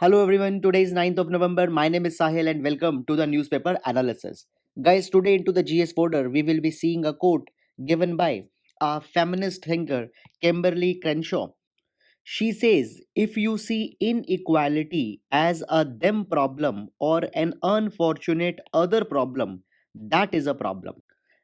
Hello everyone, today is 9th of November. My name is Sahil and welcome to the newspaper analysis. Guys, today into the GS border, we will be seeing a quote given by a feminist thinker, Kimberly Crenshaw. She says, if you see inequality as a them problem or an unfortunate other problem, that is a problem.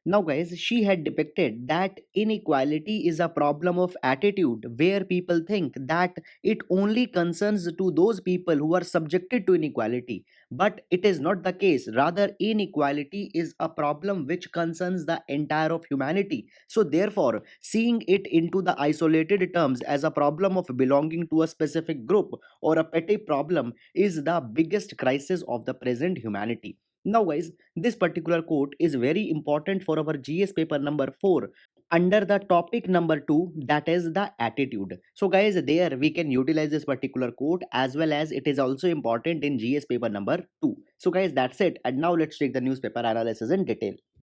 Now, guys, she had depicted that inequality is a problem of attitude where people think that it only concerns to those people who are subjected to inequality. But it is not the case. Rather, inequality is a problem which concerns the entire of humanity. So, therefore, seeing it into the isolated terms as a problem of belonging to a specific group or a petty problem is the biggest crisis of the present humanity. Now, guys, this particular quote is very important for our GS paper number 4 under the topic number 2, that is the attitude. So, guys, there we can utilize this particular quote as well as it is also important in GS paper number 2. So, guys, that's it. And now let's take the newspaper analysis in detail.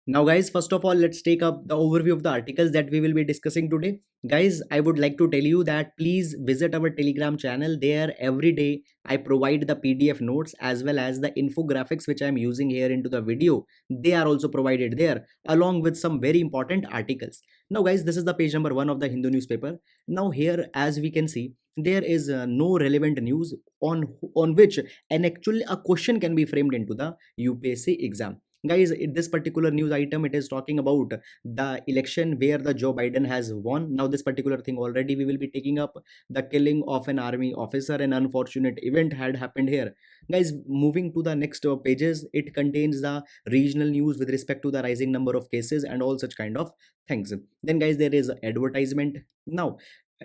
Now, guys, first of all, let's take up the overview of the articles that we will be discussing today. Guys, I would like to tell you that please visit our Telegram channel. There, every day, I provide the PDF notes as well as the infographics which I am using here into the video. They are also provided there along with some very important articles. Now, guys, this is the page number 1 of the Hindu newspaper. Now, here, as we can see, there is no relevant news on which an actually a question can be framed into the UPSC exam. Guys, in this particular news item, it is talking about the election where the Joe Biden has won. Now, this particular thing already we will be taking up. The killing of an army officer, an unfortunate event had happened here. Guys, moving to the next pages, it contains the regional news with respect to the rising number of cases and all such kind of things. Then, guys, there is advertisement. Now,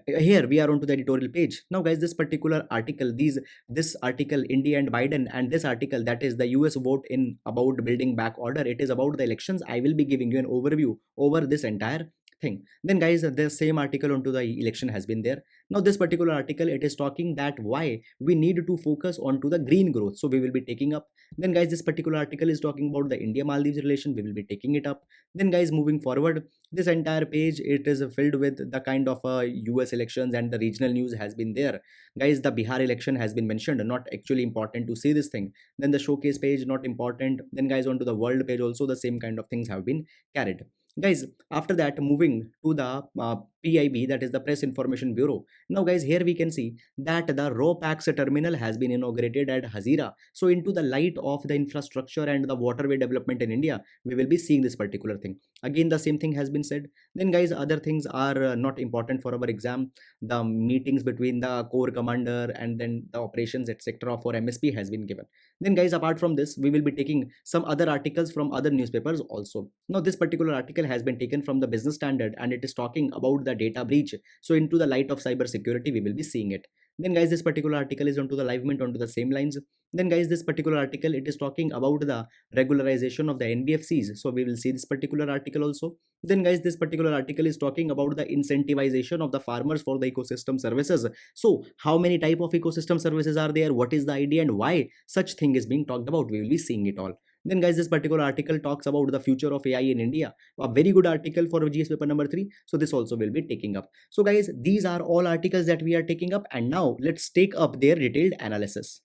here we are onto the editorial page. Now, guys, this particular article, this article, India and Biden, and this article, that is the US vote in about building back order, it is about the elections. I will be giving you an overview over this entire thing. Then, guys, the same article onto the election has been there. Now, this particular article, it is talking that why we need to focus onto the green growth, so we will be taking up. Then, guys, this particular article is talking about the India Maldives relation. We will be taking it up. Then, guys, moving forward, this entire page, it is filled with the kind of US elections and the regional news has been there. Guys, the Bihar election has been mentioned, not actually important to see this thing. Then the showcase page, not important. Then, guys, onto the world page also, the same kind of things have been carried. Guys, after that, moving to the PIB, that is the Press Information Bureau. Now, guys, here we can see that the RoPax terminal has been inaugurated at Hazira. So, into the light of the infrastructure and the waterway development in India, we will be seeing this particular thing. Again, the same thing has been said. Then, guys, other things are not important for our exam. The meetings between the corps commander and then the operations, etc., for MSP has been given. Then, guys, apart from this, we will be taking some other articles from other newspapers also. Now, this particular article has been taken from the Business Standard and it is talking about the data breach. So, into the light of cyber security, we will be seeing it. Then, guys, this particular article is onto the live mint onto the same lines. Then, guys, this particular article, it is talking about the regularization of the NBFCs. So, we will see this particular article also. Then, guys, this particular article is talking about the incentivization of the farmers for the ecosystem services. So, how many type of ecosystem services are there? What is the idea and why such thing is being talked about? We will be seeing it all. Then, guys, this particular article talks about the future of AI in India. A very good article for GS paper number 3. So, this also will be taking up. So, guys, these are all articles that we are taking up. And now, let's take up their detailed analysis.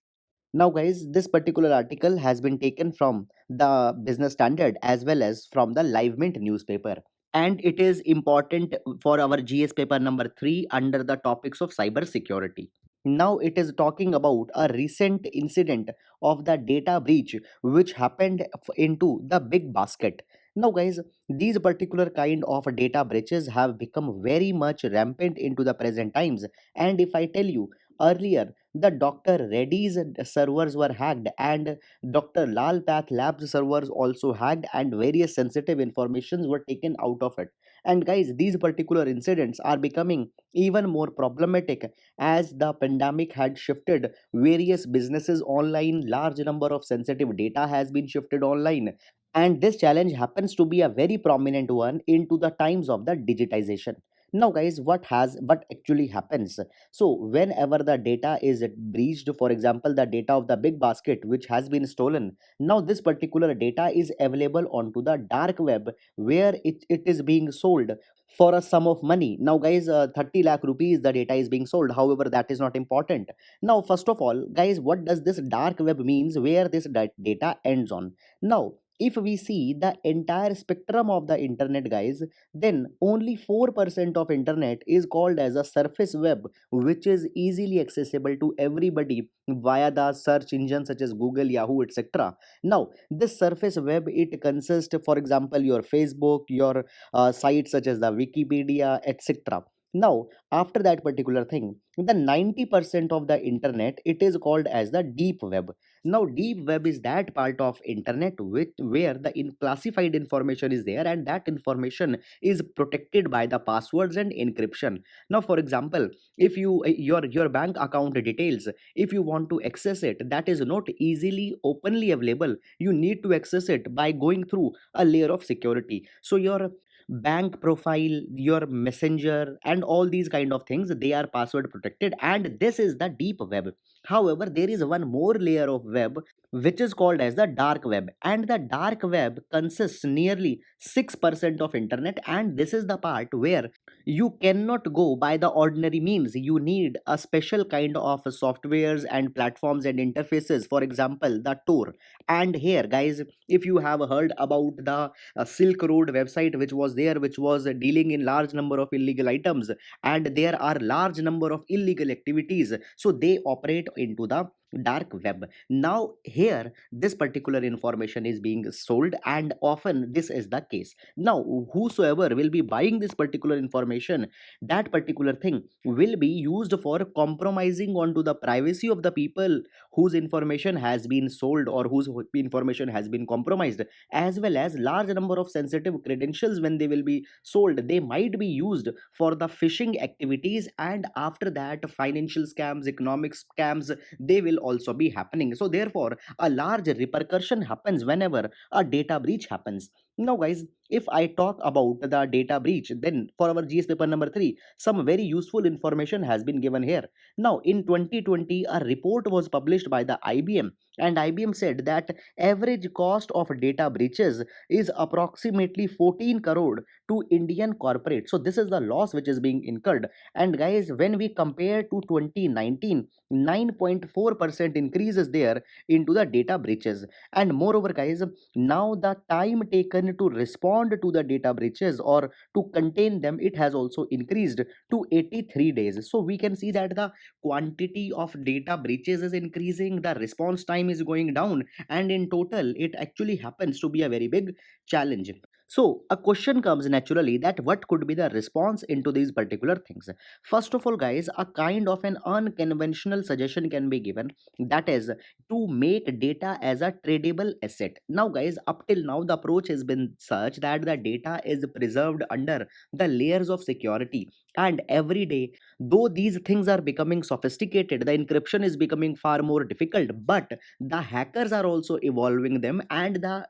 Now, guys, this particular article has been taken from the Business Standard as well as from the Live Mint newspaper. And it is important for our GS paper number 3 under the topics of cyber security. Now, it is talking about a recent incident of the data breach which happened into the big basket. Now, guys, these particular kind of data breaches have become very much rampant into the present times. And if I tell you, earlier the Dr. Reddy's servers were hacked and Dr. Lal Path Labs servers also hacked and various sensitive informations were taken out of it. And guys, these particular incidents are becoming even more problematic as the pandemic had shifted various businesses online. Large number of sensitive data has been shifted online, and this challenge happens to be a very prominent one into the times of the digitization. Now, guys, what actually happens? So whenever the data is breached, for example the data of the big basket which has been stolen, now this particular data is available onto the dark web where it is being sold for a sum of money. Now, guys, 30 lakh rupees the data is being sold. However, that is not important. Now, first of all, guys, what does this dark web means? Where this data ends on? Now, if we see the entire spectrum of the internet, guys, then only 4% of internet is called as a surface web, which is easily accessible to everybody via the search engines such as Google, Yahoo, etc. Now, this surface web, it consists, for example, your Facebook, your sites such as the Wikipedia, etc. Now, after that particular thing, the 90% of the internet, it is called as the deep web. Now, deep web is that part of internet with where the classified information is there, and that information is protected by the passwords and encryption. Now, for example, if your bank account details, if you want to access it, that is not easily openly available. You need to access it by going through a layer of security. So your bank profile, your messenger, and all these kind of things, they are password protected, and this is the deep web. However, there is one more layer of web which is called as the dark web, and the dark web consists nearly 6% of internet, and this is the part where you cannot go by the ordinary means. You need a special kind of softwares and platforms and interfaces, for example the Tor. And here, guys, if you have heard about the Silk Road website, which was there, which was dealing in large number of illegal items, and there are large number of illegal activities, so they operate into the dark web. Now here, this particular information is being sold, and often this is the case. Now, whosoever will be buying this particular information, that particular thing will be used for compromising onto the privacy of the people whose information has been sold or whose information has been compromised, as well as large number of sensitive credentials. When they will be sold, they might be used for the phishing activities, and after that financial scams, economic scams, they will also be happening. So therefore, a large repercussion happens whenever a data breach happens. Now, guys, if I talk about the data breach, then for our GS paper number 3, some very useful information has been given here. Now, in 2020, a report was published by the IBM, and IBM said that average cost of data breaches is approximately 14 crore to Indian corporate. So this is the loss which is being incurred. And guys, when we compare to 2019, 9.4% increase is there into the data breaches. And moreover, guys, now the time taken to respond to the data breaches or to contain them, it has also increased to 83 days. So we can see that the quantity of data breaches is increasing, the response time is going down, and in total it actually happens to be a very big challenge. So a question comes naturally that what could be the response into these particular things. First of all, guys, a kind of an unconventional suggestion can be given, that is to make data as a tradable asset. Now, guys, up till now the approach has been such that the data is preserved under the layers of security, and every day, though these things are becoming sophisticated, the encryption is becoming far more difficult, but the hackers are also evolving them, and the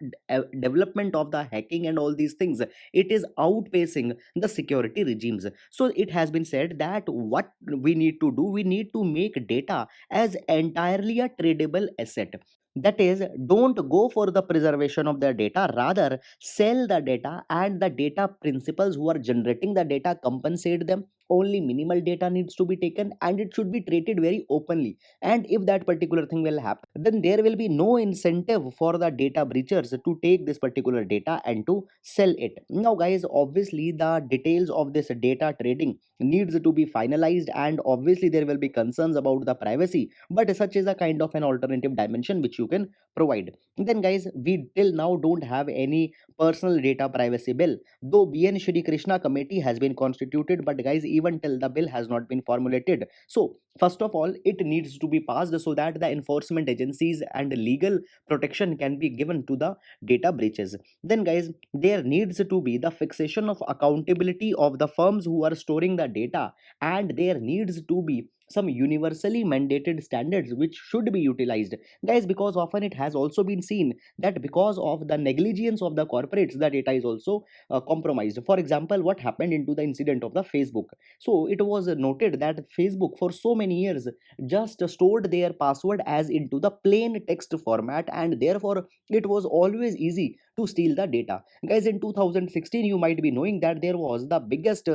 development of the hacking and all these things, it is outpacing the security regimes. So it has been said that what we need to do, we need to make data as entirely a tradable asset. That is, don't go for the preservation of the data, rather sell the data, and the data principals who are generating the data compensate them. Only minimal data needs to be taken, and it should be treated very openly. And if that particular thing will happen, then there will be no incentive for the data breachers to take this particular data and to sell it. Now, guys, obviously the details of this data trading needs to be finalized, and obviously there will be concerns about the privacy, but such is a kind of an alternative dimension which you can provide. Then, guys, we till now don't have any personal data privacy bill, though BN Shri Krishna committee has been constituted, but guys, even till the bill has not been formulated. So first of all, it needs to be passed so that the enforcement agencies and legal protection can be given to the data breaches. Then, guys, there needs to be the fixation of accountability of the firms who are storing the data, and there needs to be some universally mandated standards which should be utilized, guys, because often it has also been seen that because of the negligence of the corporates, the data is also compromised. For example, what happened into the incident of the Facebook. So it was noted that Facebook for so many years just stored their password as into the plain text format, and therefore it was always easy to steal the data. Guys, in 2016, you might be knowing that there was the biggest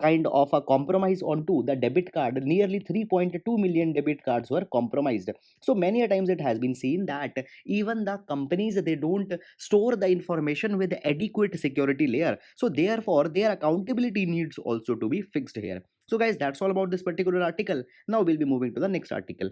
kind of a compromise onto the debit card. Nearly 3.2 million debit cards were compromised. So many a times it has been seen that even the companies, they don't store the information with adequate security layer. So therefore, their accountability needs also to be fixed here. So guys, that's all about this particular article. Now we'll be moving to the next article.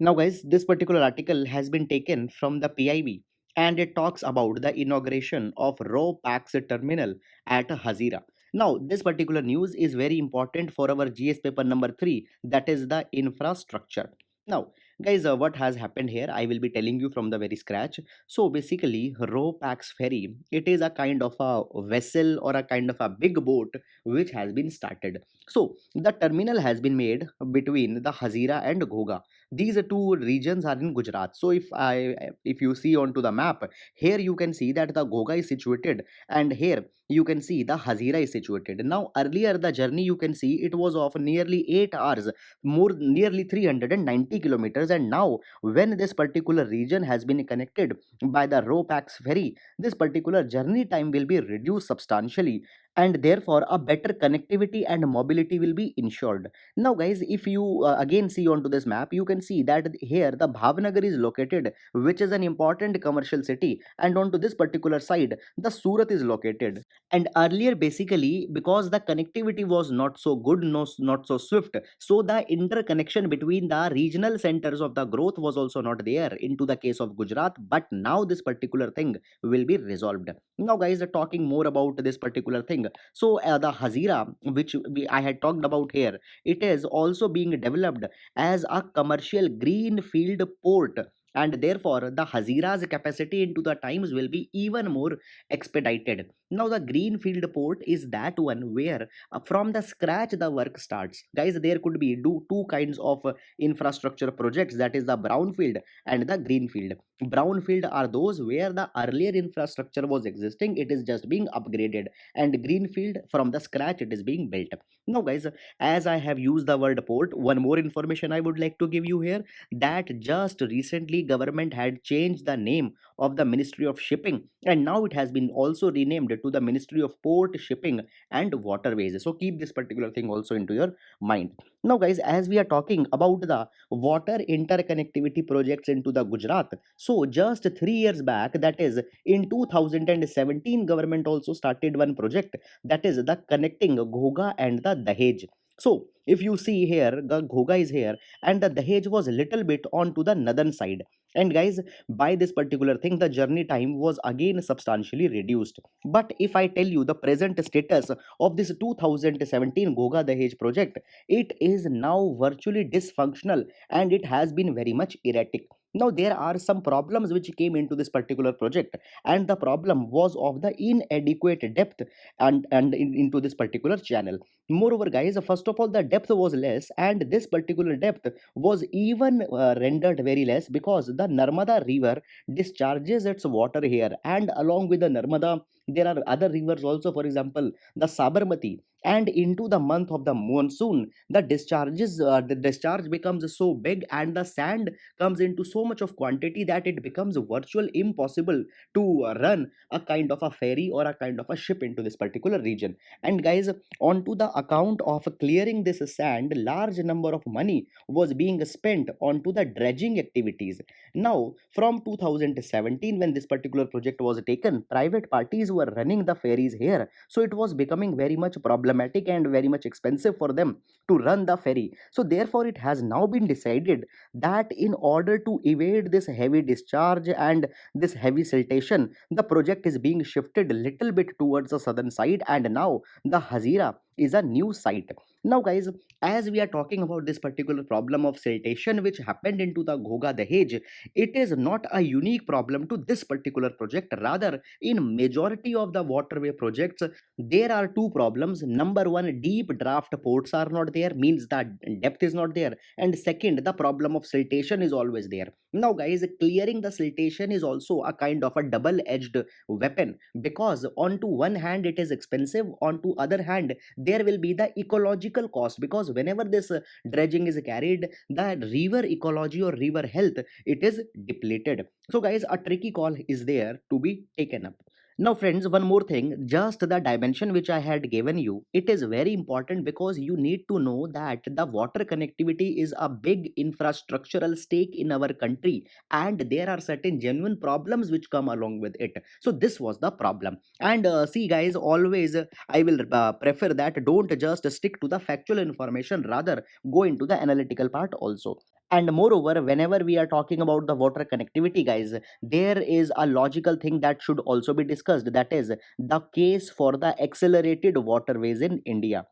Now, guys, this particular article has been taken from the PIB, and it talks about the inauguration of RoPax terminal at Hazira. Now, this particular news is very important for our GS paper number 3, that is the infrastructure. Now, guys, what has happened here? I will be telling you from the very scratch. So, basically, RoPax ferry, it is a kind of a vessel or a kind of a big boat which has been started. So, the terminal has been made between the Hazira and Ghoga. These two regions are in Gujarat. So if you see onto the map, here you can see that the Ghoga is situated, and here you can see the Hazira is situated. Now earlier the journey, you can see it was of nearly 8 hours, more nearly 390 kilometers, and now when this particular region has been connected by the Ropax ferry, this particular journey time will be reduced substantially, and therefore a better connectivity and mobility will be ensured. Now, guys, if you again see onto this map, you can see that here the Bhavnagar is located, which is an important commercial city, and onto this particular side, the Surat is located. And earlier, basically, because the connectivity was not so good, no, not so swift, so the interconnection between the regional centers of the growth was also not there into the case of Gujarat. But now this particular thing will be resolved. Now, guys, talking more about this particular thing. So, the Hazira, which I had talked about here, it is also being developed as a commercial greenfield port, and therefore the Hazira's capacity into the times will be even more expedited. Now, the greenfield port is that one where from the scratch the work starts. Guys, there could be two kinds of infrastructure projects, that is the brownfield and the greenfield. Brownfield are those where the earlier infrastructure was existing, it is just being upgraded, and greenfield from the scratch it is being built. Now, guys, as I have used the word port, one more information I would like to give you here, that just recently government had changed the name of the Ministry of Shipping, and now it has been also renamed to the Ministry of Port, Shipping and Waterways. So keep this particular thing also into your mind. Now, guys, as we are talking about the water interconnectivity projects into the Gujarat, so just 3 years back, that is in 2017, government also started one project, that is the connecting Ghoga and the Dahej. So if you see here, the Ghoga is here, and the Dahej was a little bit on to the northern side. And guys, by this particular thing, the journey time was again substantially reduced. But if I tell you the present status of this 2017 Ghoga Dahej project, it is now virtually dysfunctional, and it has been very much erratic. Now, there are some problems which came into this particular project, and the problem was of the inadequate depth into this particular channel. Moreover, guys, first of all, the depth was less, and this particular depth was even rendered very less because the Narmada river discharges its water here, and along with the Narmada, there are other rivers also, for example, the Sabarmati. And into the month of the monsoon, the discharge becomes so big, and the sand comes into so much of quantity that it becomes virtual impossible to run a kind of a ferry or a kind of a ship into this particular region. And guys, onto the account of clearing this sand, large number of money was being spent onto the dredging activities. Now, from 2017, when this particular project was taken, private parties were running the ferries here, so it was becoming very much problematic and very much expensive for them to run the ferry. So therefore, it has now been decided that in order to evade this heavy discharge and this heavy siltation, the project is being shifted a little bit towards the southern side, and now the Hazira is a new site. Now, guys, as we are talking about this particular problem of siltation which happened into the Ghoga Dahej, it is not a unique problem to this particular project. Rather, in majority of the waterway projects, there are two problems. Number one, deep draft ports are not there, means that depth is not there, and second, the problem of siltation is always there. Now, guys, clearing the siltation is also a kind of a double-edged weapon, because on to one hand it is expensive, on to other hand there will be the ecological cost, because whenever this dredging is carried, the river ecology or river health, it is depleted. So, guys, a tricky call is there to be taken up. Now, friends, one more thing, just the dimension which I had given you, it is very important because you need to know that the water connectivity is a big infrastructural stake in our country, and there are certain genuine problems which come along with it. So, this was the problem. And see, guys, always I will prefer that don't just stick to the factual information, rather, go into the analytical part also. And moreover, whenever we are talking about the water connectivity, guys, there is a logical thing that should also be discussed, that is the case for the accelerated waterways in India.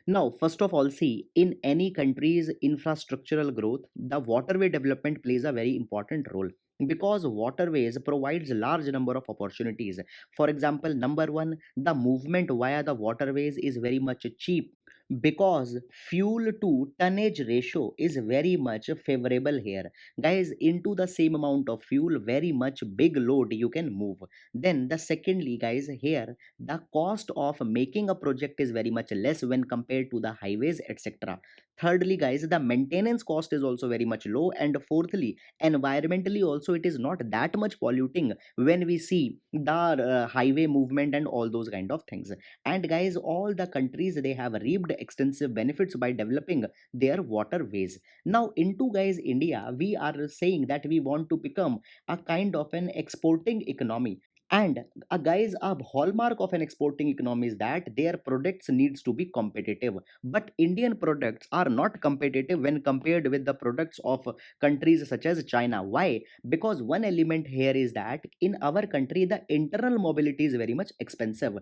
Now, first of all, see, in any country's infrastructural growth, the waterway development plays a very important role because waterways provides large number of opportunities. For example, number one, the movement via the waterways is very much cheap because fuel to tonnage ratio is very much favorable here. Guys, into the same amount of fuel, very much big load you can move. Then the secondly, guys, here the cost of making a project is very much less when compared to the highways, etc. Thirdly, guys, the maintenance cost is also very much low. And fourthly, environmentally also it is not that much polluting when we see the highway movement and all those kind of things. And guys, all the countries, they have reaped extensive benefits by developing their waterways. Now into, guys, India, we are saying that we want to become a kind of an exporting economy. And guys, a hallmark of an exporting economy is that their products needs to be competitive, but Indian products are not competitive when compared with the products of countries such as China. Why? Because one element here is that in our country the internal mobility is very much expensive,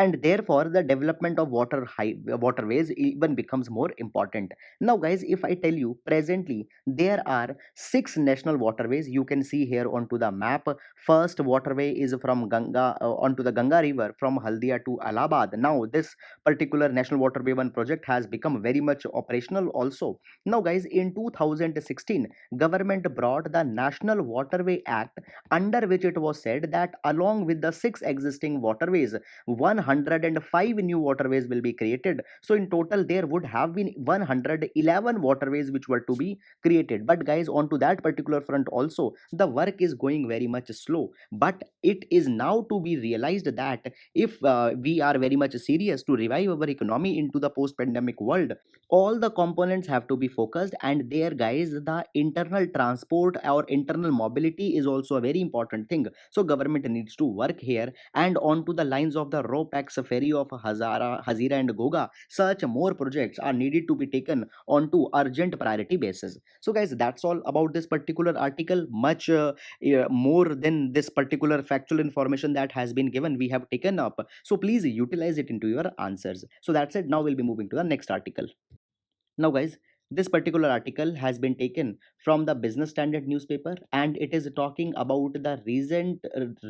and therefore the development of waterways even becomes more important. Now, guys, if I tell you, presently there are six national waterways you can see here onto the map. First waterway is from Ganga, onto the Ganga river from Haldia to Allahabad. Now this particular national waterway one project has become very much operational also. Now, guys, in 2016 government brought the National Waterway Act, under which it was said that along with the six existing waterways, 105 new waterways will be created. So in total there would have been 111 waterways which were to be created. But guys, onto that particular front also the work is going very much slow. But it is now to be realized that if we are very much serious to revive our economy into the post pandemic world, all the components have to be focused. And there, guys, the internal transport or internal mobility is also a very important thing. So government needs to work here. And onto the lines of the RoPax ferry of Hazira and Goga, such more projects are needed to be taken onto urgent priority basis. So, guys, that's all about this particular article. Much more than this particular factual information that has been given, we have taken up. So, please utilize it into your answers. So, that's it. Now, we'll be moving to the next article. Now, guys, this particular article has been taken from the Business Standard newspaper, and it is talking about the recent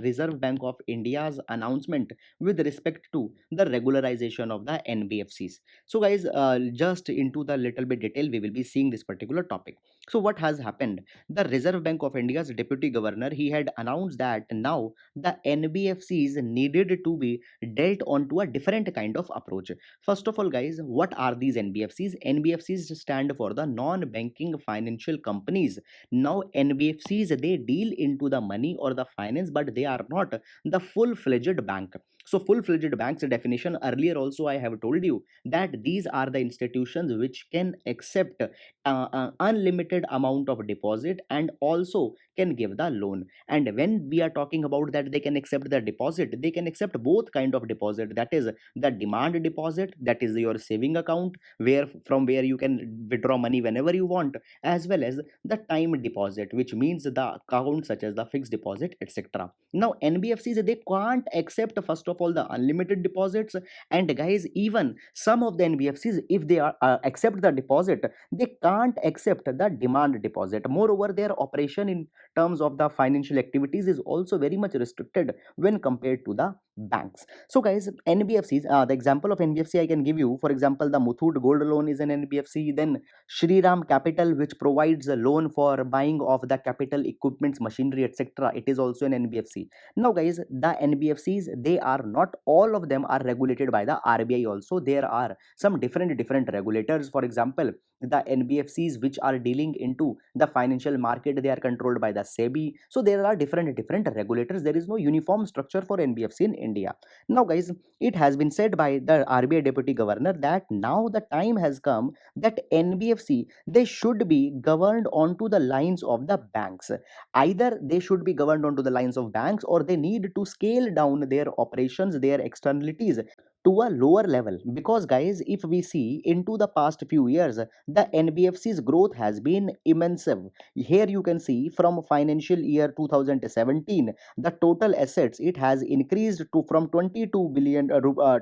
Reserve Bank of India's announcement with respect to the regularization of the NBFCs. So, guys, just into the little bit detail, we will be seeing this particular topic. So, what has happened? The Reserve Bank of India's deputy governor, he had announced that now the NBFCs needed to be dealt onto a different kind of approach. First of all, guys, what are these NBFCs? NBFCs stand for the non-banking financial companies. Now, NBFCs, they deal into the money or the finance, but they are not the full-fledged bank. So, full-fledged bank's definition, earlier also I have told you that these are the institutions which can accept unlimited amount of deposit and also can give the loan. And when we are talking about that they can accept the deposit, they can accept both kind of deposit, that is the demand deposit, that is your saving account where from where you can withdraw money whenever you want, as well as the time deposit, which means the account such as the fixed deposit, etc. Now NBFCs, they can't accept first of all the unlimited deposits. And guys, even some of the NBFCs, if they are accept the deposit, they can't accept the demand deposit. Moreover, their operation in terms of the financial activities is also very much restricted when compared to the banks. So, guys, NBFCs, the example of NBFC I can give you, for example, the Muthoot Gold Loan is an NBFC. Then Shriram Capital, which provides a loan for buying of the capital equipments, machinery, etc. It is also an NBFC. Now, guys, the NBFCs, they are not all of them are regulated by the RBI. Also, there are some different regulators. For example, the NBFCs which are dealing into the financial market, they are controlled by the SEBI. So there are different regulators. There is no uniform structure for NBFC in India. Now guys, it has been said by the RBI deputy governor that now the time has come that NBFC, they should be governed onto the lines of the banks. Either they should be governed onto the lines of banks, or they need to scale down their operations, their externalities to a lower level. Because guys, if we see into the past few years, the NBFC's growth has been immense. Here you can see from financial year 2017, the total assets, it has increased to from 22 billion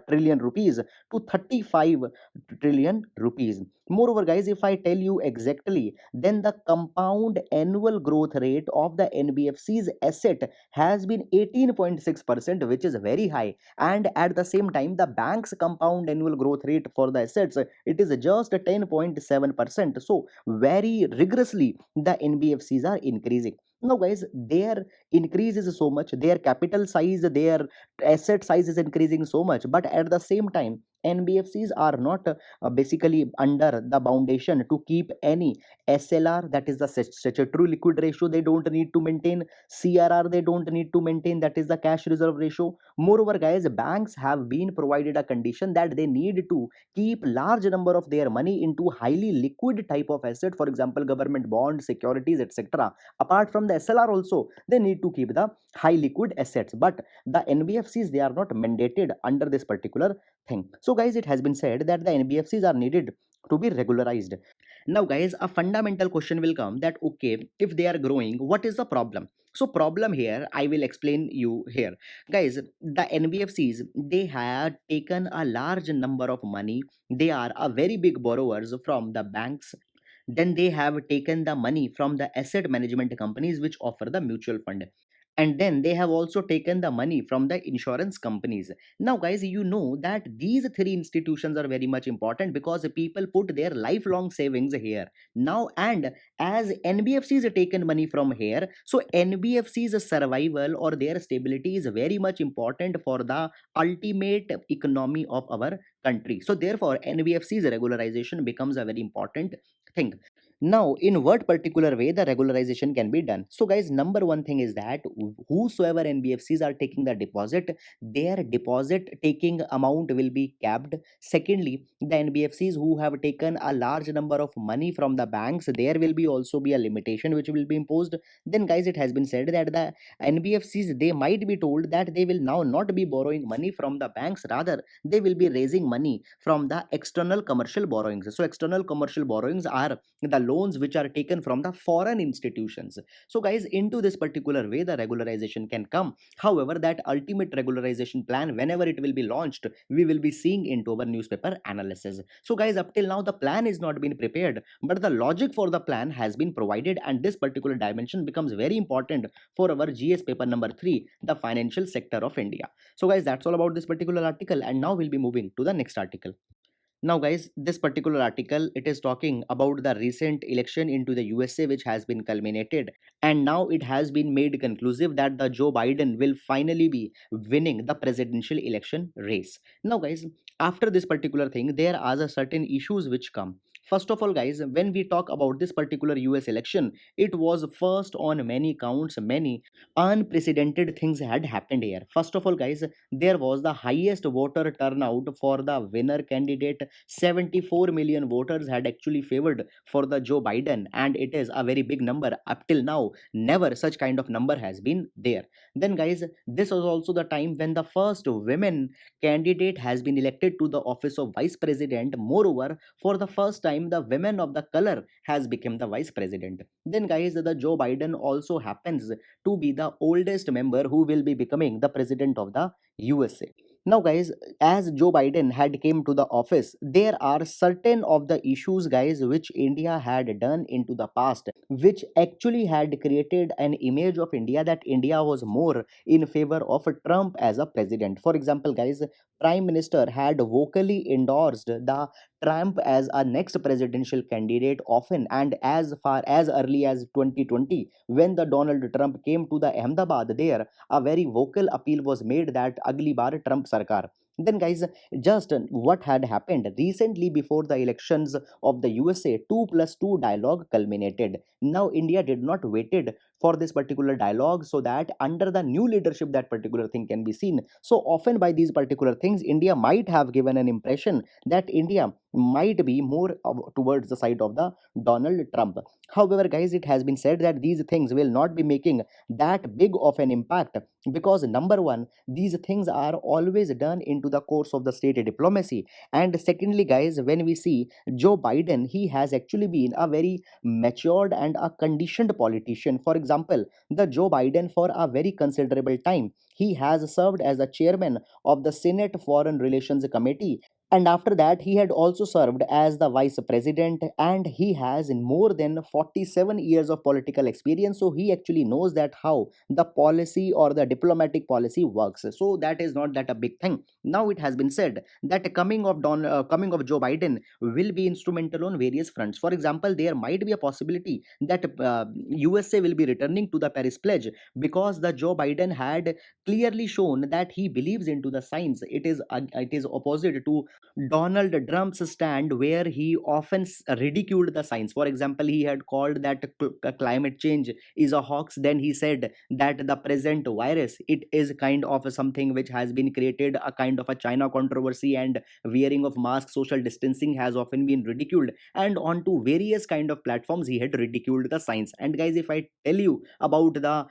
trillion rupees to 35 trillion rupees. Moreover guys, if I tell you exactly, then the compound annual growth rate of the NBFC's asset has been 18.6%, which is very high. And at the same time, the bank's compound annual growth rate for the assets, it is just 10.7%. So very rigorously the NBFCs are increasing. Now guys, their increase is so much, their capital size, their asset size is increasing so much, but at the same time NBFCs are not basically under the foundation to keep any SLR, that is the statutory liquid ratio, they don't need to maintain. CRR, they don't need to maintain, that is the cash reserve ratio. Moreover guys, banks have been provided a condition that they need to keep large number of their money into highly liquid type of asset, for example government bonds, securities, etc. Apart from the SLR also, they need to keep the high liquid assets, but the NBFCs, they are not mandated under this particular thing. So guys, it has been said that the NBFCs are needed to be regularized. Now guys, a fundamental question will come that okay, if they are growing, what is the problem? So problem here, I will explain you here. Guys, the NBFCs, they had taken a large number of money. They are a very big borrowers from the banks. Then they have taken the money from the asset management companies which offer the mutual fund. And then they have also taken the money from the insurance companies. Now guys, you know that these three institutions are very much important because people put their lifelong savings here now. And as NBFCs have taken money from here, so NBFC's survival or their stability is very much important for the ultimate economy of our country. So therefore NBFC's regularization becomes a very important thing. Now, in what particular way the regularization can be done? So, guys, number one thing is that whosoever NBFCs are taking the deposit, their deposit taking amount will be capped. Secondly, the NBFCs who have taken a large number of money from the banks, there will be also be a limitation which will be imposed. Then, guys, it has been said that the NBFCs, they might be told that they will now not be borrowing money from the banks, rather they will be raising money from the external commercial borrowings. So, external commercial borrowings are the loans which are taken from the foreign institutions. So guys, into this particular way the regularization can come. However, that ultimate regularization plan, whenever it will be launched, we will be seeing into our newspaper analysis. So guys, up till now the plan is not been prepared, but the logic for the plan has been provided, and this particular dimension becomes very important for our GS paper number 3, the financial sector of India. So guys, that's all about this particular article, and now we'll be moving to the next article. Now, guys, this particular article, it is talking about the recent election into the USA, which has been culminated, and now it has been made conclusive that the Joe Biden will finally be winning the presidential election race. Now, guys, after this particular thing, there are a certain issues which come. First of all, guys, when we talk about this particular US election, it was first on many counts, many unprecedented things had happened here. First of all, guys, there was the highest voter turnout for the winner candidate. 74 million voters had actually favored for the Joe Biden, and it is a very big number. Up till now, never such kind of number has been there. Then guys, this was also the time when the first women candidate has been elected to the office of vice president. Moreover, for the first time the women of the color has become the vice president. Then guys, the Joe Biden also happens to be the oldest member who will be becoming the president of the USA. Now guys, as Joe Biden had came to the office, there are certain of the issues, guys, which India had done into the past, which actually had created an image of India that India was more in favor of Trump as a president. For example, guys, Prime Minister had vocally endorsed the Trump as a next presidential candidate often, and as far as early as 2020, when the Donald Trump came to the Ahmedabad, there a very vocal appeal was made that agli bar Trump sarkar. Then guys, just what had happened recently before the elections of the USA, 2 plus 2 dialogue culminated. Now India did not waited for this particular dialogue, so that under the new leadership that particular thing can be seen. So often by these particular things, India might have given an impression that India might be more towards the side of the Donald Trump. However, guys, it has been said that these things will not be making that big of an impact, because number one, these things are always done into the course of the state diplomacy. And secondly, guys, when we see Joe Biden, he has actually been a very matured and a conditioned politician. For example, the Joe Biden, for a very considerable time, he has served as the chairman of the Senate Foreign Relations Committee, and after that he had also served as the vice president, and he has in more than 47 years of political experience. So he actually knows that how the policy or the diplomatic policy works. So that is not that a big thing. Now it has been said that coming of Joe Biden will be instrumental on various fronts. For example, there might be a possibility that USA will be returning to the Paris Pledge, because the Joe Biden had clearly shown that he believes into the science. It is opposite to Donald Trump's stand, where he often ridiculed the science. For example, he had called that climate change is a hoax. Then he said that the present virus, it is kind of something which has been created, a kind of a China controversy, and wearing of mask, social distancing has often been ridiculed. And onto various kind of platforms, he had ridiculed the science. And guys, if I tell you about the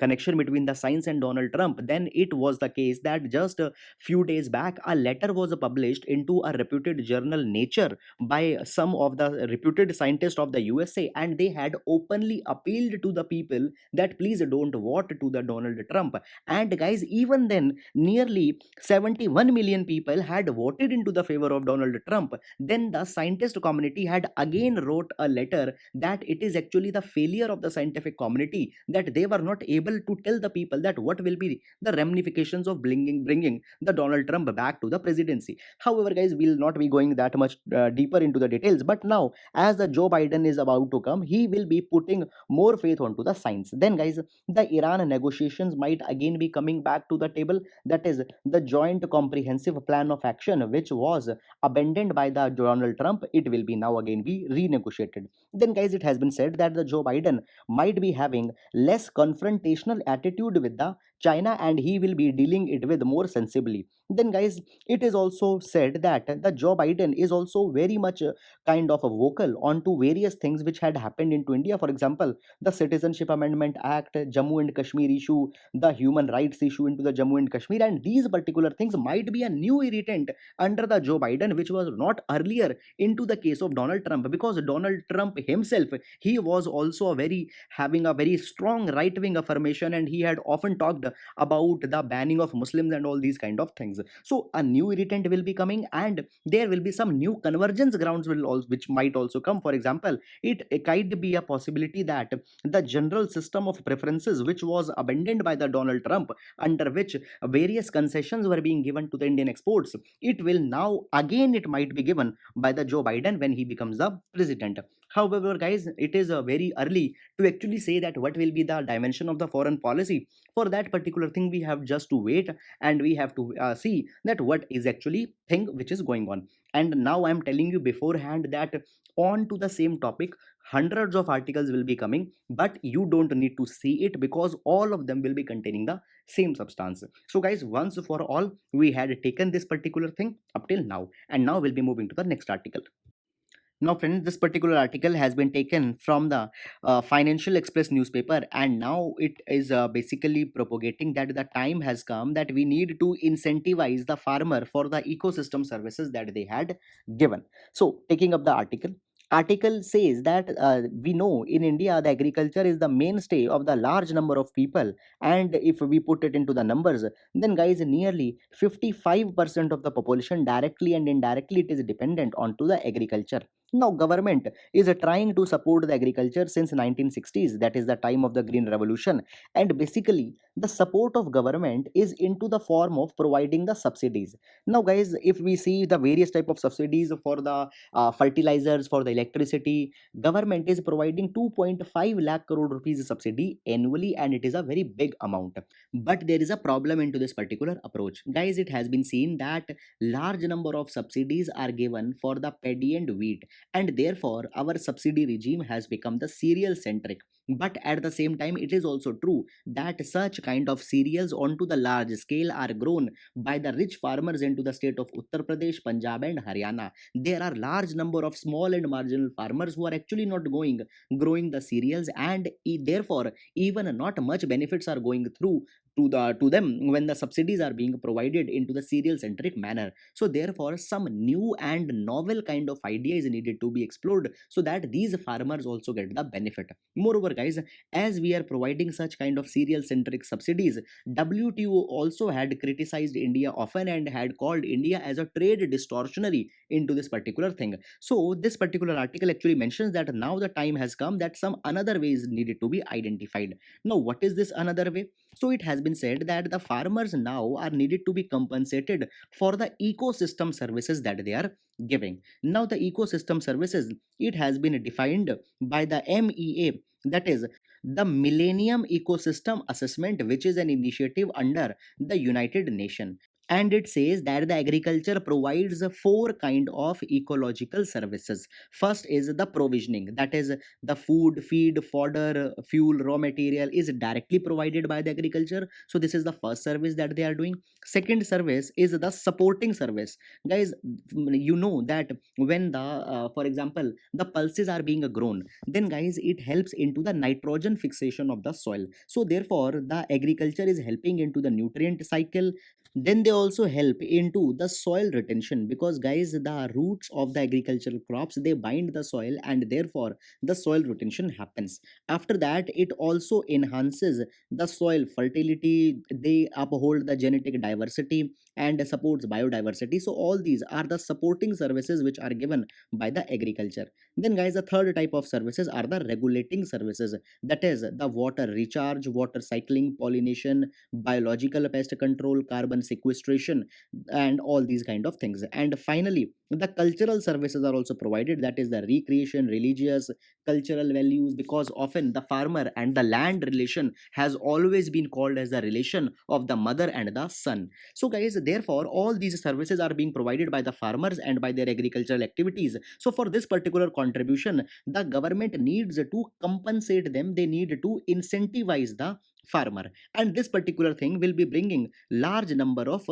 connection between the science and Donald Trump, then it was the case that just few days back a letter was published into a reputed journal Nature by some of the reputed scientists of the USA, and they had openly appealed to the people that please don't vote to the Donald Trump. And guys, even then nearly 71 million people had voted into the favor of Donald Trump. Then the scientist community had again wrote a letter that it is actually the failure of the scientific community, that they were not able to tell the people that what will be the ramifications of bringing the Donald Trump back to the presidency. However, guys, we'll not be going that much deeper into the details. But now, as the Joe Biden is about to come, he will be putting more faith onto the science. Then, guys, the Iran negotiations might again be coming back to the table. That is the Joint Comprehensive Plan of Action, which was abandoned by the Donald Trump. It will be now again be renegotiated. Then, guys, it has been said that the Joe Biden might be having less confrontational attitude with the China, and he will be dealing it with more sensibly. Then, guys, it is also said that the Joe Biden is also very much kind of a vocal onto various things which had happened into India. For example, the Citizenship Amendment Act, Jammu and Kashmir issue, the human rights issue into the Jammu and Kashmir, and these particular things might be a new irritant under the Joe Biden, which was not earlier into the case of Donald Trump, because Donald Trump himself, he was also a very having a very strong right wing affirmation, and he had often talked about the banning of Muslims and all these kind of things. So a new irritant will be coming, and there will be some new convergence grounds will also, which might also come. For example, it might be a possibility that the general system of preferences which was abandoned by the Donald Trump, under which various concessions were being given to the Indian exports, it will now again it might be given by the Joe Biden when he becomes the president. However, guys, it is very early to actually say that what will be the dimension of the foreign policy. For that particular thing, we have just to wait, and we have to see that what is actually thing which is going on. And now I'm telling you beforehand that on to the same topic, hundreds of articles will be coming, but you don't need to see it, because all of them will be containing the same substance. So guys, once for all, we had taken this particular thing up till now, and now we'll be moving to the next article. Now, friends, this particular article has been taken from the Financial Express newspaper, and now it is basically propagating that the time has come that we need to incentivize the farmer for the ecosystem services that they had given. So, taking up the article says that we know in India the agriculture is the mainstay of the large number of people, and if we put it into the numbers, then guys, nearly 55% of the population directly and indirectly it is dependent onto the agriculture. Now, government is trying to support the agriculture since 1960s. That is the time of the Green Revolution. And basically, the support of government is into the form of providing the subsidies. Now, guys, if we see the various type of subsidies for the fertilizers, for the electricity, government is providing 2.5 lakh crore rupees subsidy annually, and it is a very big amount. But there is a problem into this particular approach. Guys, it has been seen that large number of subsidies are given for the paddy and wheat, and therefore our subsidy regime has become the cereal centric. But at the same time, it is also true that such kind of cereals onto the large scale are grown by the rich farmers into the state of Uttar Pradesh, Punjab and Haryana. There are large number of small and marginal farmers who are actually not going growing the cereals, and therefore even not much benefits are going through to them when the subsidies are being provided into the cereal centric manner. So therefore some new and novel kind of idea is needed to be explored so that these farmers also get the benefit. Moreover, guys, as we are providing such kind of cereal centric subsidies, WTO also had criticized India often and had called India as a trade distortionary into this particular thing. So this particular article actually mentions that now the time has come that some another way is needed to be identified. Now, what is this another way? So it has been said that the farmers now are needed to be compensated for the ecosystem services that they are giving. Now, the ecosystem services, it has been defined by the MEA, that is the Millennium Ecosystem Assessment, which is an initiative under the United Nations. And it says that the agriculture provides four kind of ecological services. First is the provisioning, that is the food, feed, fodder, fuel, raw material is directly provided by the agriculture. So this is the first service that they are doing. Second service is the supporting service. Guys, you know that when the for example the pulses are being grown, then guys it helps into the nitrogen fixation of the soil. So therefore the agriculture is helping into the nutrient cycle. Then they also help into the soil retention, because guys the roots of the agricultural crops, they bind the soil and therefore the soil retention happens. After that, it also enhances the soil fertility, they uphold the genetic diversity and supports biodiversity. So all these are the supporting services which are given by the agriculture. Then guys, the third type of services are the regulating services, that is the water recharge, water cycling, pollination, biological pest control, carbon sequestration, and all these kind of things. And finally, the cultural services are also provided, that is the recreation, religious, cultural values, because often the farmer and the land relation has always been called as the relation of the mother and the son. So guys, therefore all these services are being provided by the farmers and by their agricultural activities. So for this particular contribution, the government needs to compensate them, they need to incentivize the farmer, and this particular thing will be bringing large number of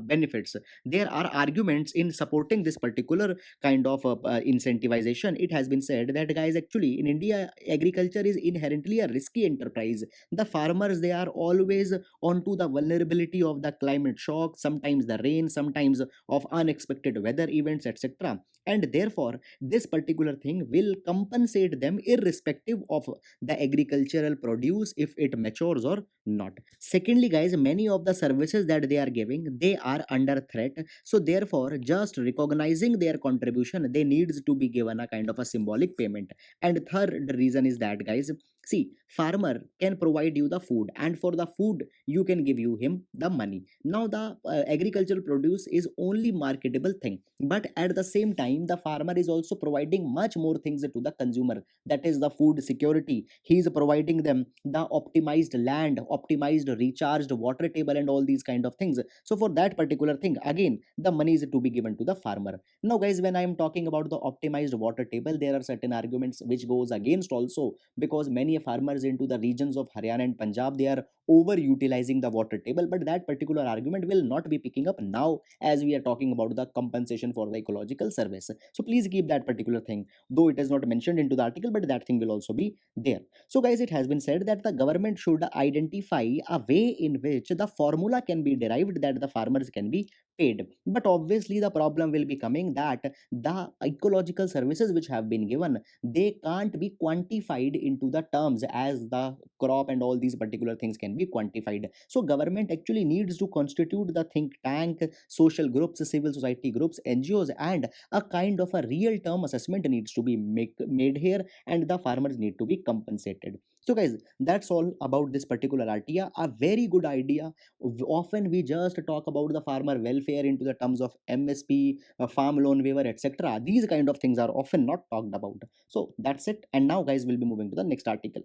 benefits. There are arguments in supporting this particular kind of incentivization. It has been said that guys, actually in India agriculture is inherently a risky enterprise. The farmers, they are always onto the vulnerability of the climate shock, sometimes the rain, sometimes of unexpected weather events, etc. And therefore this particular thing will compensate them irrespective of the agricultural produce if it matures or not. Secondly, guys, many of the services that they are giving, they are under threat. So therefore just recognizing their contribution, they needs to be given a kind of a symbolic payment. And third reason is that guys, see, farmer can provide you the food, and for the food you can give you him the money. Now the agricultural produce is only marketable thing, but at the same time the farmer is also providing much more things to the consumer, that is the food security. He is providing them the optimized land, optimized recharged water table, and all these kind of things. So for that particular thing, again the money is to be given to the farmer. Now guys, when I am talking about the optimized water table, there are certain arguments which goes against also, because many farmers into the regions of Haryana and Punjab, they are over utilizing the water table. But that particular argument will not be picking up now as we are talking about the compensation for the ecological service. So please keep that particular thing, though it is not mentioned into the article, but that thing will also be there. So guys, it has been said that the government should identify a way in which the formula can be derived that the farmers can be paid. But obviously the problem will be coming that the ecological services which have been given, they can't be quantified into the terms as the crop and all these particular things can be quantified. So government actually needs to constitute the think tank, social groups, civil society groups, NGOs, and a kind of a real term assessment needs to be made here, and the farmers need to be compensated. So guys, that's all about this particular idea, a very good idea. Often we just talk about the farmer welfare into the terms of MSP, farm loan waiver, etc. These kind of things are often not talked about. So that's it, and now guys, we'll be moving to the next article.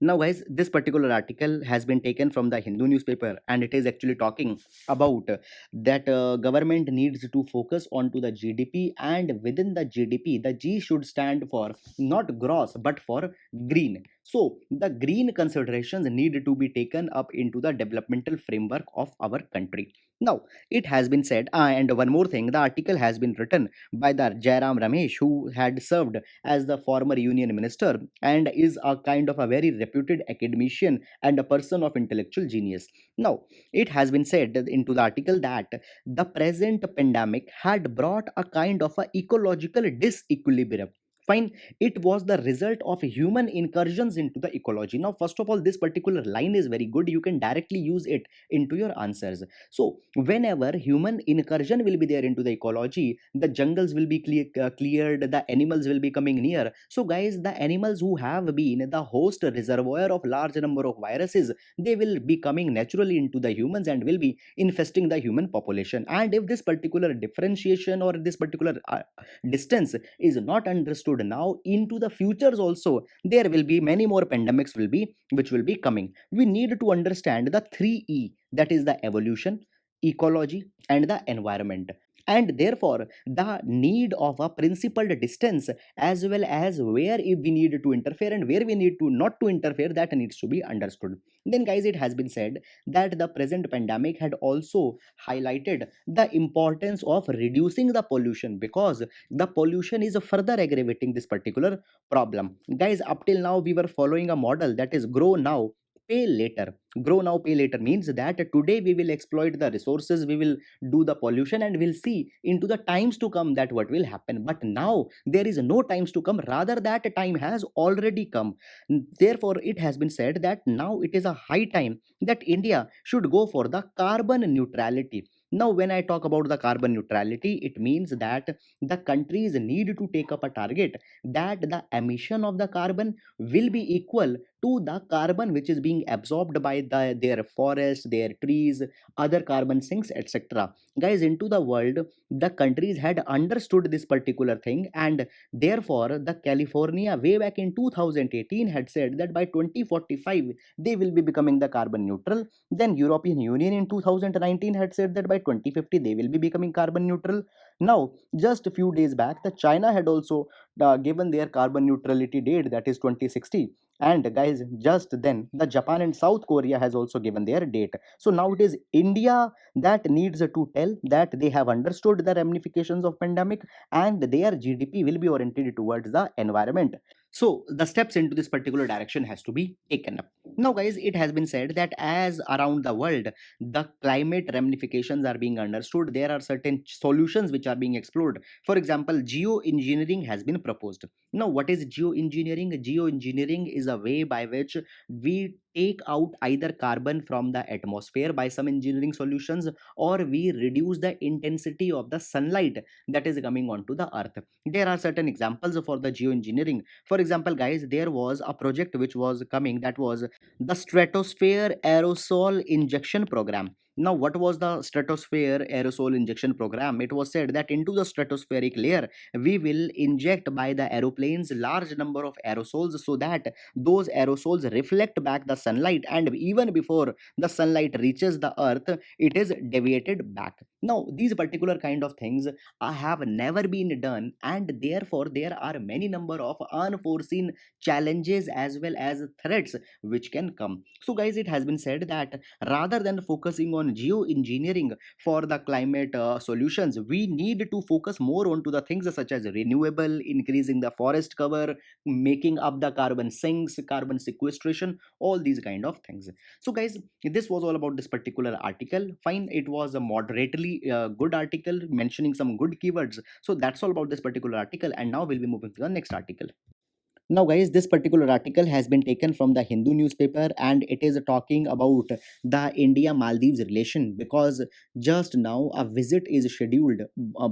Now, guys, this particular article has been taken from the Hindu newspaper, and it is actually talking about that government needs to focus onto the GDP, and within the GDP, the G should stand for not gross but for green. So, the green considerations need to be taken up into the developmental framework of our country. Now, it has been said, and one more thing, the article has been written by the Jairam Ramesh, who had served as the former union minister and is a kind of a very reputed academician and a person of intellectual genius. Now, it has been said into the article that the present pandemic had brought a kind of a ecological disequilibrium. Fine, it was the result of human incursions into the ecology. Now, first of all, this particular line is very good. You can directly use it into your answers. So, whenever human incursion will be there into the ecology, the jungles will be cleared, the animals will be coming near. So guys, the animals who have been the host reservoir of large number of viruses, they will be coming naturally into the humans and will be infesting the human population. And if this particular differentiation or this particular distance is not understood now, into the futures also there will be many more pandemics will be which will be coming. We need to understand the 3E, that is the evolution, ecology, and the environment. And therefore the need of a principled distance, as well as where if we need to interfere and where we need to not to interfere, that needs to be understood. Then guys, it has been said that the present pandemic had also highlighted the importance of reducing the pollution, because the pollution is further aggravating this particular problem. Guys, up till now we were following a model that is grow now, pay later. Grow now, pay later means that today we will exploit the resources, we will do the pollution, and we'll see into the times to come that what will happen. But now there is no times to come, rather that time has already come. Therefore it has been said that now it is a high time that India should go for the carbon neutrality. Now when I talk about the carbon neutrality, it means that the countries need to take up a target that the emission of the carbon will be equal to the carbon which is being absorbed by their forests, their trees, other carbon sinks, etc. Guys, into the world, the countries had understood this particular thing, and therefore the California way back in 2018 had said that by 2045 they will be becoming the carbon neutral. Then European Union in 2019 had said that by 2050 they will be becoming carbon neutral. Now, just a few days back, the China had also given their carbon neutrality date, that is 2060. And guys, just then the Japan and South Korea has also given their date. So now it is India that needs to tell that they have understood the ramifications of pandemic, and their GDP will be oriented towards the environment. So the steps into this particular direction has to be taken up. Now guys, it has been said that as around the world the climate ramifications are being understood, there are certain solutions which are being explored. For example, geoengineering has been proposed. Now, what is geoengineering? Geoengineering is a way by which we take out either carbon from the atmosphere by some engineering solutions, or we reduce the intensity of the sunlight that is coming onto the earth. There are certain examples for the geoengineering. For example, guys, there was a project which was coming, that was the stratosphere aerosol injection program. Now, what was the stratosphere aerosol injection program? It was said that into the stratospheric layer we will inject by the aeroplanes large number of aerosols, so that those aerosols reflect back the sunlight, and even before the sunlight reaches the earth it is deviated back. Now these particular kind of things have never been done, and therefore there are many number of unforeseen challenges as well as threats which can come. So guys, it has been said that rather than focusing on on geoengineering for the climate solutions. We need to focus more on to the things such as renewable, increasing the forest cover, making up the carbon sinks, carbon sequestration, all these kind of things. So guys, this was all about this particular article. Fine, it was a moderately good article mentioning some good keywords. So that's all about this particular article, and now we'll be moving to the next article. Now, guys, this particular article has been taken from the Hindu newspaper, and it is talking about the India Maldives relation, because just now a visit is scheduled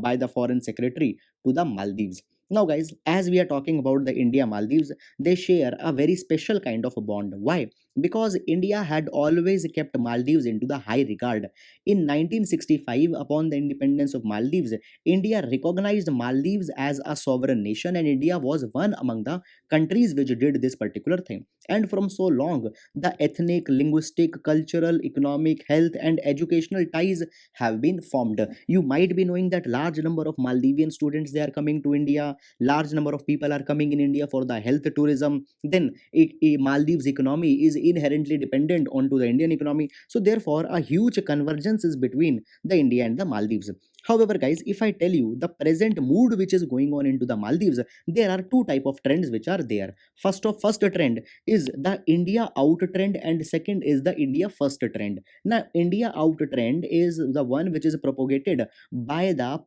by the foreign secretary to the Maldives. Now, guys, as we are talking about the India Maldives, they share a very special kind of a bond. Why? Because India had always kept Maldives into the high regard. In 1965, upon the independence of Maldives, India recognized Maldives as a sovereign nation, and India was one among the countries which did this particular thing. And from so long, the ethnic, linguistic, cultural, economic, health, and educational ties have been formed. You might be knowing that large number of Maldivian students, they are coming to India. Large number of people are coming in India for the health tourism. Then a Maldives economy is inherently dependent onto the Indian economy. So therefore, a huge convergence is between the India and the Maldives. However, guys, if I tell you the present mood which is going on into the Maldives, there are two type of trends which are there. First trend is the India out trend, and second is the India first trend. Now, India out trend is the one which is propagated by the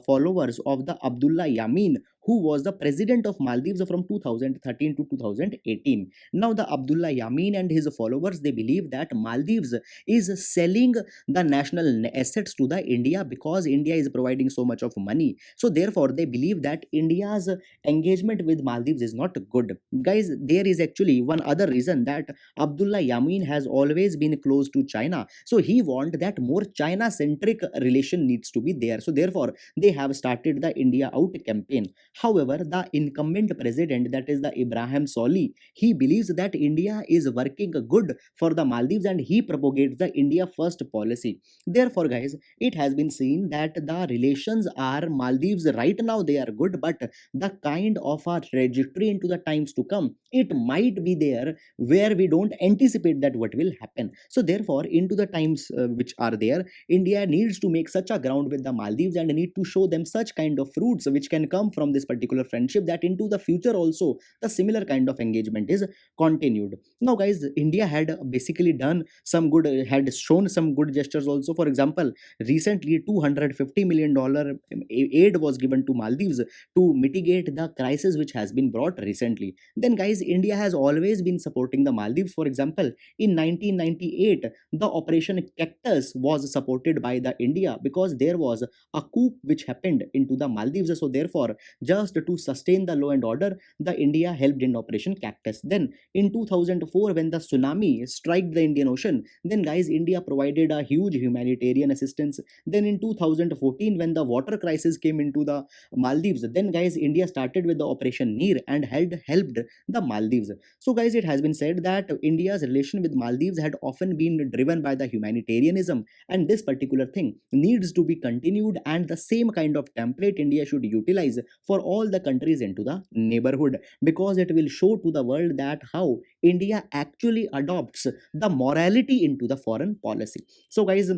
followers of the Abdullah Yamin, who was the president of Maldives from 2013 to 2018. Now, the Abdullah Yamin and his followers, they believe that Maldives is selling the national assets to the India, because India is providing so much of money. So therefore, they believe that India's engagement with Maldives is not good. Guys, there is actually one other reason, that Abdullah Yamin has always been close to China. So he want that more China centric relation needs to be there. So therefore, they have started the India out campaign. However, the incumbent president, that is the Ibrahim Soli, he believes that India is working good for the Maldives, and he propagates the India first policy. Therefore, guys, it has been seen that the relations are Maldives right now, they are good, but the kind of a trajectory into the times to come, it might be there where we don't anticipate that what will happen. So therefore, into the times which are there, India needs to make such a ground with the Maldives, and need to show them such kind of fruits which can come from this particular friendship, that into the future also the similar kind of engagement is continued. Now, guys, India had basically done some good, had shown some good gestures also. For example, recently $250 million aid was given to Maldives to mitigate the crisis which has been brought recently. Then, guys, India has always been supporting the Maldives. For example, in 1998, the Operation Cactus was supported by the India, because there was a coup which happened into the Maldives. So therefore, just to sustain the law and order, the India helped in Operation Cactus. Then in 2004, when the tsunami struck the Indian Ocean, then, guys, India provided a huge humanitarian assistance. Then in 2014, when the water crisis came into the Maldives, then, guys, India started with the Operation Neer and had helped the Maldives. So, guys, it has been said that India's relation with Maldives had often been driven by the humanitarianism, and this particular thing needs to be continued, and the same kind of template India should utilize for all the countries into the neighborhood, because it will show to the world that how India actually adopts the morality into the foreign policy. So, guys,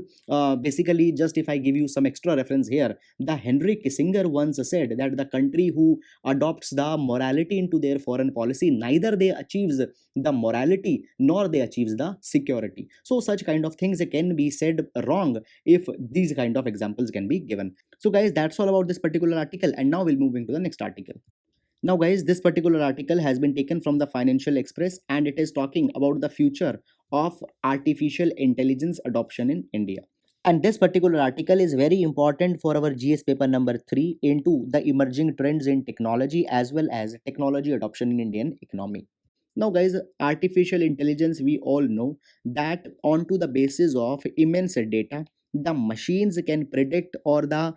basically, just if I give you some extra reference here, the Henry Kissinger once said that the country who adopts the morality into their foreign policy, neither they achieves the morality nor they achieves the security. So such kind of things can be said wrong if these kind of examples can be given. So guys, that's all about this particular article, and now we'll move into the next article. Now, guys, this particular article has been taken from the Financial Express, and it is talking about the future of artificial intelligence adoption in India. And this particular article is very important for our GS paper number 3 into the emerging trends in technology as well as technology adoption in Indian economy. Now, guys, artificial intelligence, we all know that onto the basis of immense data, the machines can predict, or the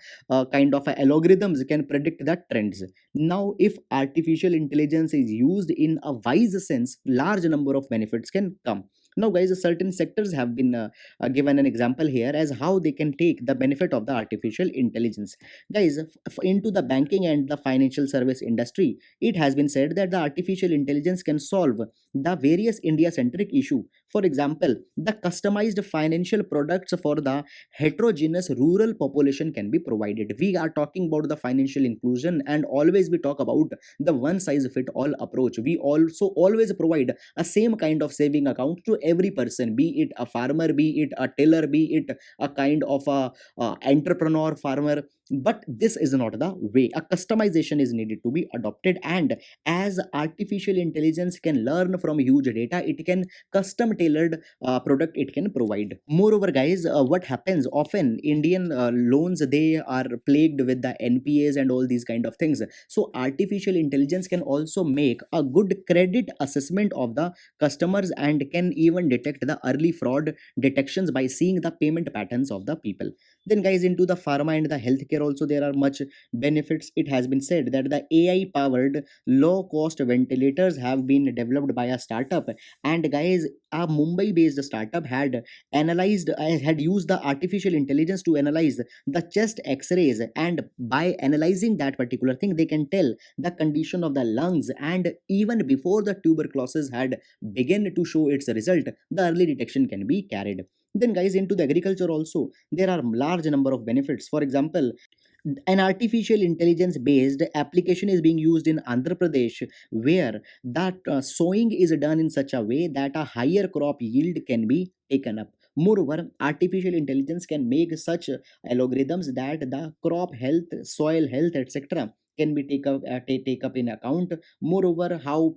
kind of algorithms can predict the trends. Now, if artificial intelligence is used in a wise sense, large number of benefits can come. Now guys, certain sectors have been given an example here as how they can take the benefit of the artificial intelligence. Guys, into the banking and the financial service industry, it has been said that the artificial intelligence can solve the various India centric issue. For example, the customized financial products for the heterogeneous rural population can be provided. We are talking about the financial inclusion, and always we talk about the one size fit all approach. We also always provide a same kind of saving account to every person, be it a farmer, be it a tiller, be it a kind of a entrepreneur farmer. But this is not the way. A customization is needed to be adopted, and as artificial intelligence can learn from huge data, it can custom tailored product it can provide. Moreover guys, what happens often, Indian loans, they are plagued with the NPAs and all these kind of things. So artificial intelligence can also make a good credit assessment of the customers and can even detect the early fraud detections by seeing the payment patterns of the people. Then guys, into the pharma and the healthcare also there are much benefits. It has been said that the AI powered low cost ventilators have been developed by a startup. And guys, a Mumbai based startup had used the artificial intelligence to analyze the chest x-rays, and by analyzing that particular thing they can tell the condition of the lungs, and even before the tuberculosis had begun to show its result, the early detection can be carried. Then guys, into the agriculture also there are large number of benefits. For example, an artificial intelligence based application is being used in Andhra Pradesh, where that sowing is done in such a way that a higher crop yield can be taken up. Moreover, artificial intelligence can make such algorithms that the crop health, soil health, etc. can be take up in account. Moreover, how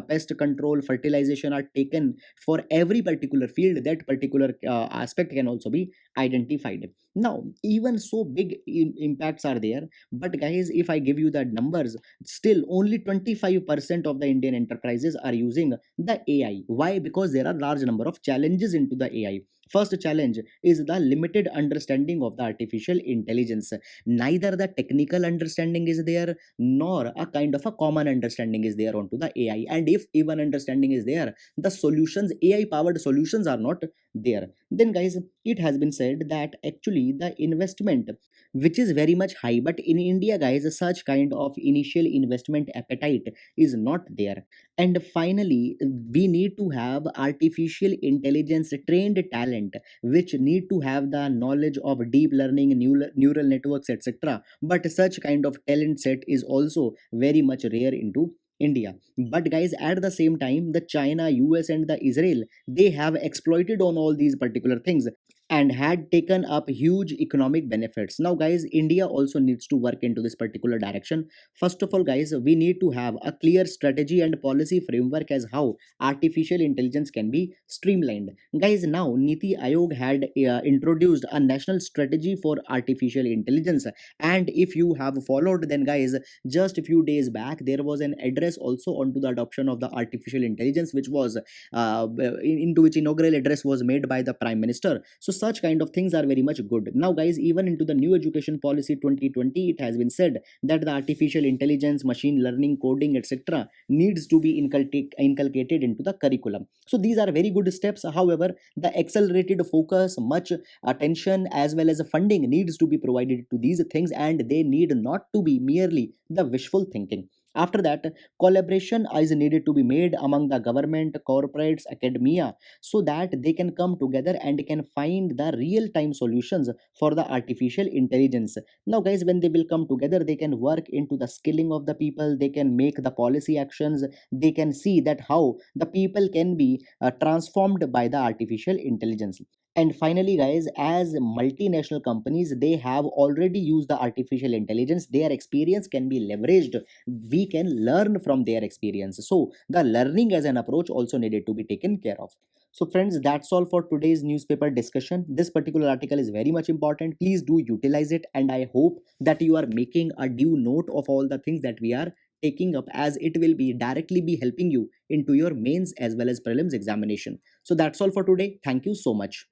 pest control, fertilization are taken for every particular field, that particular aspect can also be identified. Now, even so big impacts are there, but guys, if I give you the numbers, still only 25% of the Indian enterprises are using the AI. Why? Because there are large number of challenges into the AI. First challenge is the limited understanding of the artificial intelligence. Neither the technical understanding is there, nor a kind of a common understanding is there onto the AI. And if even understanding is there, the solutions, AI powered solutions, are not there. Then guys, it has been said that actually the investment, which is very much high, but in India guys, such kind of initial investment appetite is not there. And finally, we need to have artificial intelligence trained talent, which need to have the knowledge of deep learning, neural networks, etc. But such kind of talent set is also very much rare into India. But guys, at the same time, the China, US, and the Israel, they have exploited on all these particular things and had taken up huge economic benefits. Now guys, India also needs to work into this particular direction. First of all guys, we need to have a clear strategy and policy framework as how artificial intelligence can be streamlined. Guys, now Niti Aayog had introduced a national strategy for artificial intelligence, and if you have followed, then guys, just a few days back there was an address also onto the adoption of the artificial intelligence, which was into which inaugural address was made by the Prime Minister. So such kind of things are very much good. Now guys, even into the new education policy 2020, it has been said that the artificial intelligence, machine learning, coding, etc. needs to be inculcated into the curriculum. So these are very good steps. However, the accelerated focus, much attention, as well as funding needs to be provided to these things, and they need not to be merely the wishful thinking. After that, collaboration is needed to be made among the government, corporates, academia, so that they can come together and can find the real time solutions for the artificial intelligence. Now guys, when they will come together, they can work into the skilling of the people, they can make the policy actions, they can see that how the people can be transformed by the artificial intelligence. And finally guys, as multinational companies, they have already used the artificial intelligence, their experience can be leveraged, we can learn from their experience. So the learning as an approach also needed to be taken care of. So friends, that's all for today's newspaper discussion. This particular article is very much important, please do utilize it, and I hope that you are making a due note of all the things that we are taking up, as it will be directly be helping you into your mains as well as prelims examination. So that's all for today, thank you so much.